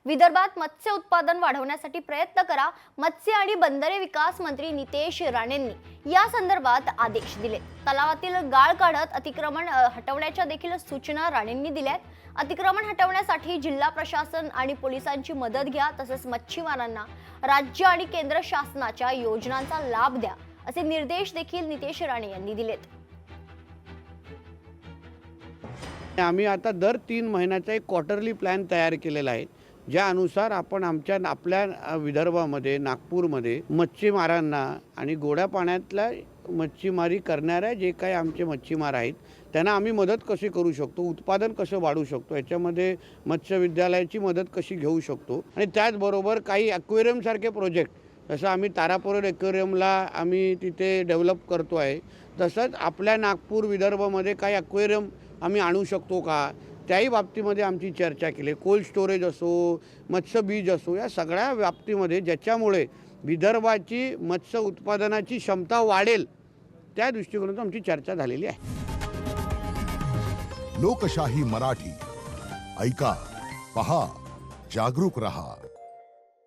विदर्भात मत्स्य उत्पादन वाढवण्यासाठी प्रयत्न करा, मत्स्य आणि बंदरे विकास मंत्री नितेश राणेंनी या संदर्भात आदेश दिले। तलावातील गाळ काढत अतिक्रमण हटवण्याच्या देखील सूचना राणेंनी दिल्यात। अतिक्रमण हटवण्यासाठी जिल्हा प्रशासन आणि पोलिसांची मदत घ्या, तसेच मच्छीमारांना राज्य आणि केंद्र शासनाच्या योजनांचा लाभ द्या, असे निर्देश देखील नितेश राणे यांनी दिलेत। आम्ही आता दर 3 महिन्याचा एक क्वार्टरली प्लॅन तयार केलेला आहे, ज्या अनुसार आपण आपल्या विदर्भामध्ये नागपूरमध्ये मच्छीमारांना आणि गोड्या पाण्यातल्या मच्छीमारी करणाऱ्या जे काही आमचे मच्छीमार आहेत त्यांना आम्ही मदत कशी करू शकतो, उत्पादन कसं वाढवू शकतो, याच्यामध्ये मत्स्य विद्यालयाची मदत कशी घेऊ शकतो आणि त्याचबरोबर काही ॲक्वेरियम सारखे प्रोजेक्ट, जसं आम्ही तारापोर ॲक्वेरियमला आम्ही तिथे डेव्हलप करतो आहे, तसंच आपल्या नागपूर विदर्भामध्ये काही ॲक्वेरियम आम्ही आणू शकतो का, त्याही बाबतीमध्ये आमची चर्चा केली। कोल्ड स्टोरेज असो, मत्स्य बीज असो, या सगळ्या बाबतीमध्ये ज्याच्यामुळे विदर्भाची मत्स्य उत्पादनाची क्षमता वाढेल त्या दृष्टिकोनातून आमची चर्चा झालेली आहे। लोकशाही मराठी ऐका, पहा, जागरूक रहा।